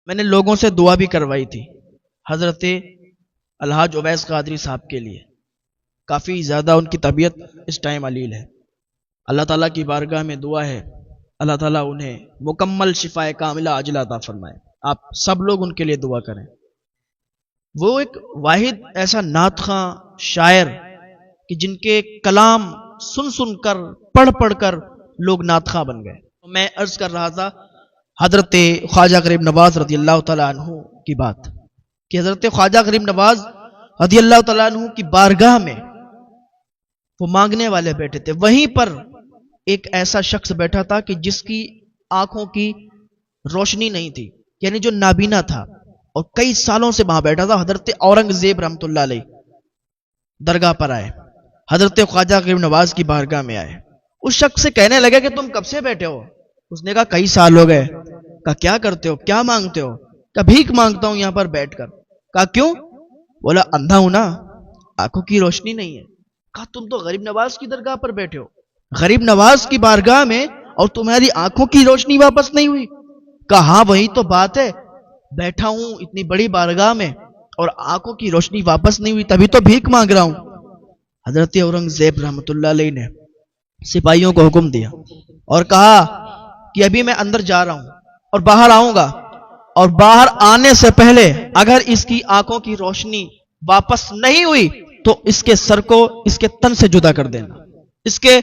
میں نے لوگوں سے دعا بھی کروائی تھی حضرت الحاج اویس قادری صاحب کے لیے. کافی زیادہ ان کی طبیعت اس ٹائم علیل ہے. اللہ تعالیٰ کی بارگاہ میں دعا ہے اللہ تعالیٰ انہیں مکمل شفائے کاملہ عاجلہ عطا فرمائے. آپ سب لوگ ان کے لیے دعا کریں. وہ ایک واحد ایسا نعت خواں شاعر کہ جن کے کلام سن سن کر پڑھ کر لوگ نعت خواں بن گئے. میں عرض کر رہا تھا حضرت خواجہ غریب نواز رضی اللہ تعالیٰ عنہ کی بات کہ حضرت خواجہ غریب نواز رضی اللہ تعالیٰ عنہ کی بارگاہ میں وہ مانگنے والے بیٹھے تھے. وہیں پر ایک ایسا شخص بیٹھا تھا کہ جس کی آنکھوں کی روشنی نہیں تھی, یعنی جو نابینا تھا, اور کئی سالوں سے وہاں بیٹھا تھا. حضرت اورنگزیب رحمۃ اللہ علیہ درگاہ پر آئے, حضرت خواجہ غریب نواز کی بارگاہ میں آئے. اس شخص سے کہنے لگے کہ تم کب سے بیٹھے ہو؟ اس نے کہا کئی سال ہو گئے. کہا کیا کرتے ہو, کیا مانگتے ہو؟ کہا بھیک مانگتا ہوں یہاں پر بیٹھ کر. کہا کیوں؟ بولا اندھا ہوں نا, آنکھوں کی روشنی نہیں ہے. کہا تم تو غریب نواز کی درگاہ پر بیٹھے ہو, غریب نواز کی بارگاہ میں, اور تمہاری آنکھوں کی روشنی واپس نہیں ہوئی. کہا ہاں وہی تو بات ہے, بیٹھا ہوں اتنی بڑی بارگاہ میں اور آنکھوں کی روشنی واپس نہیں ہوئی, تبھی تو بھیک مانگ رہا ہوں. حضرت اورنگزیب رحمۃ اللہ علیہ نے سپاہیوں کو حکم دیا اور کہا کہ ابھی میں اندر جا رہا ہوں اور باہر آؤں گا, اور باہر آنے سے پہلے اگر اس کی آنکھوں کی روشنی واپس نہیں ہوئی تو اس کے سر کو اس کے تن سے جدا کر دینا, اس کے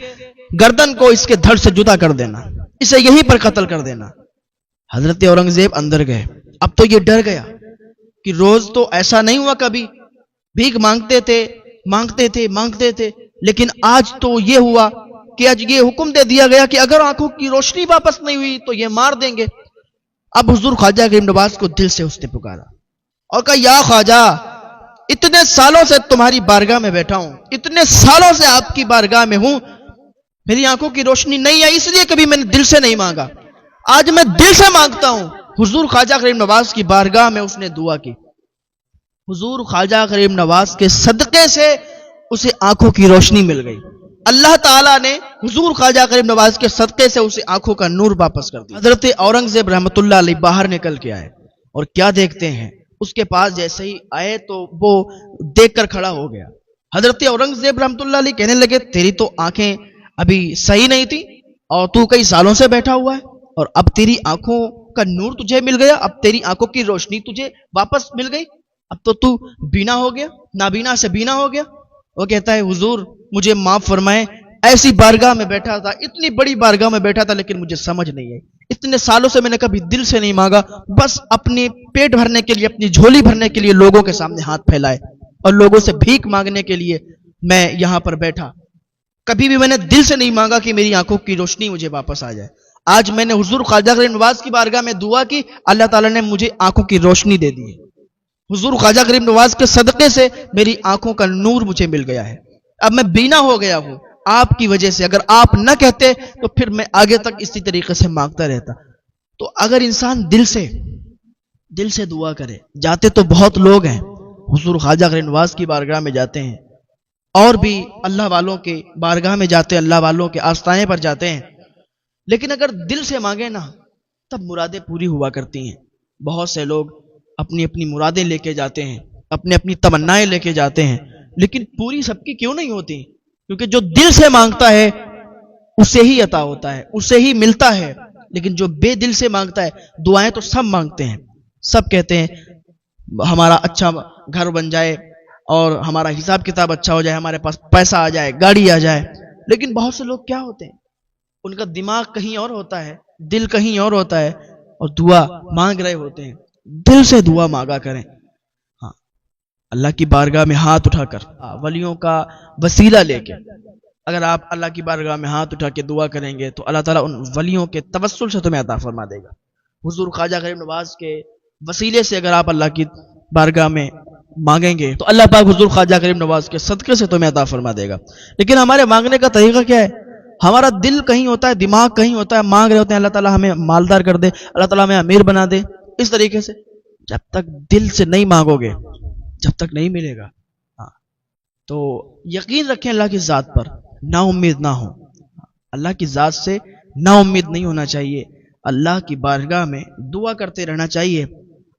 گردن کو اس کے دھڑ سے جدا کر دینا, اسے یہیں پر قتل کر دینا. حضرت اورنگزیب اندر گئے. اب تو یہ ڈر گیا کہ روز تو ایسا نہیں ہوا, کبھی بھیک مانگتے تھے, لیکن آج تو یہ ہوا کہ آج یہ حکم دے دیا گیا کہ اگر آنکھوں کی روشنی واپس نہیں ہوئی تو یہ مار دیں گے. اب حضور خواجہ غریب نواز کو دل سے اس نے پکارا اور کہا یا خواجہ, اتنے سالوں سے تمہاری بارگاہ میں بیٹھا ہوں, اتنے سالوں سے آپ کی بارگاہ میں ہوں, میری آنکھوں کی روشنی نہیں آئی, اس لیے کبھی میں نے دل سے نہیں مانگا, آج میں دل سے مانگتا ہوں. حضور خواجہ غریب نواز کی بارگاہ میں اس نے دعا کی. حضور خواجہ غریب نواز کے صدقے سے اسے آنکھوں کی روشنی مل گئی. اللہ تعالیٰ نے حضور خواجہ غریب نواز کے صدقے سے اسے آنکھوں کا نور واپس کر دیا. حضرت اورنگزیب رحمۃ اللہ علیہ باہر نکل کے آئے اور کیا دیکھتے ہیں, اس کے پاس جیسے ہی آئے تو وہ دیکھ کر کھڑا ہو گیا. حضرت اورنگزیب رحمۃ اللہ علیہ کہنے لگے تیری تو آنکھیں ابھی صحیح نہیں تھی اور تو کئی سالوں سے بیٹھا ہوا ہے, اور اب تیری آنکھوں کا نور تجھے مل گیا, اب تیری آنکھوں کی روشنی تجھے واپس مل گئی, اب تو بینا ہو گیا, نابینا سے بینا ہو گیا. وہ کہتا ہے حضور مجھے معاف فرمائیں, ایسی بارگاہ میں بیٹھا تھا, اتنی بڑی بارگاہ میں بیٹھا تھا, لیکن مجھے سمجھ نہیں آئی. اتنے سالوں سے میں نے کبھی دل سے نہیں مانگا, بس اپنے پیٹ بھرنے کے لیے, اپنی جھولی بھرنے کے لیے لوگوں کے سامنے ہاتھ پھیلائے اور لوگوں سے بھیک مانگنے کے لیے میں یہاں پر بیٹھا. کبھی بھی میں نے دل سے نہیں مانگا کہ میری آنکھوں کی روشنی مجھے واپس آ جائے. آج میں نے حضور خواجہ غریب نواز کی بارگاہ میں دعا کی, اللہ تعالیٰ نے مجھے آنکھوں کی روشنی دے دی ہے. حضور خواجہ غریب نواز کے صدقے سے میری آنکھوں کا نور مجھے مل گیا ہے, اب میں بینا ہو گیا ہوں آپ کی وجہ سے. اگر آپ نہ کہتے تو پھر میں آگے تک اسی طریقے سے مانگتا رہتا. تو اگر انسان دل سے دعا کرے, جاتے تو بہت لوگ ہیں حضور خواجہ غریب نواز کی بارگاہ میں جاتے ہیں, اور بھی اللہ والوں کے بارگاہ میں جاتے ہیں, اللہ والوں کے آستانے پر جاتے ہیں, لیکن اگر دل سے مانگے نا تب مرادیں پوری ہوا کرتی ہیں. بہت سے لوگ اپنی اپنی مرادیں لے کے جاتے ہیں, اپنی اپنی تمنائیں لے کے جاتے ہیں, لیکن پوری سب کی کیوں نہیں ہوتی؟ کیونکہ جو دل سے مانگتا ہے اسے ہی عطا ہوتا ہے, اسے ہی ملتا ہے. لیکن جو بے دل سے مانگتا ہے, دعائیں تو سب مانگتے ہیں, سب کہتے ہیں ہمارا اچھا گھر بن جائے اور ہمارا حساب کتاب اچھا ہو جائے, ہمارے پاس پیسہ آ جائے, گاڑی آ جائے. لیکن بہت سے لوگ کیا ہوتے ہیں, ان کا دماغ کہیں اور ہوتا ہے, دل کہیں اور ہوتا ہے, اور دعا مانگ رہے ہوتے ہیں. دل سے دعا مانگا کریں. ہاں, اللہ کی بارگاہ میں ہاتھ اٹھا کر, ولیوں کا وسیلہ لے کے اگر آپ اللہ کی بارگاہ میں ہاتھ اٹھا کے دعا کریں گے تو اللہ تعالیٰ ان ولیوں کے توسل سے تمہیں عطا فرما دے گا. حضور خواجہ غریب نواز کے وسیلے سے اگر آپ اللہ کی بارگاہ میں مانگیں گے تو اللہ پاک حضور خواجہ غریب نواز کے صدقے سے تمہیں عطا فرما دے گا. لیکن ہمارے مانگنے کا طریقہ کیا ہے؟ ہمارا دل کہیں ہوتا ہے, دماغ کہیں ہوتا ہے, مانگ رہے ہوتے ہیں اللہ تعالیٰ ہمیں مالدار کر دے, اللہ تعالیٰ ہمیں امیر بنا دے. اس طریقے سے جب تک دل سے نہیں مانگو گے جب تک نہیں ملے گا. ہاں, تو یقین رکھیں اللہ کی ذات پر, نا امید نہ ہو. اللہ کی ذات سے نا امید نہیں ہونا چاہیے, اللہ کی بارگاہ میں دعا کرتے رہنا چاہیے.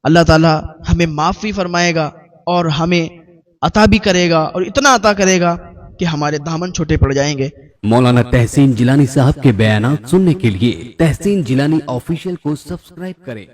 اللہ تعالیٰ ہمیں معاف بھی فرمائے گا اور ہمیں عطا بھی کرے گا، اور اتنا عطا کرے گا کہ ہمارے دامن چھوٹے پڑ جائیں گے۔ مولانا تحسین جیلانی صاحب کے بیانات سننے کے لیے تحسین جیلانی آفیشیل کو سبسکرائب کریں۔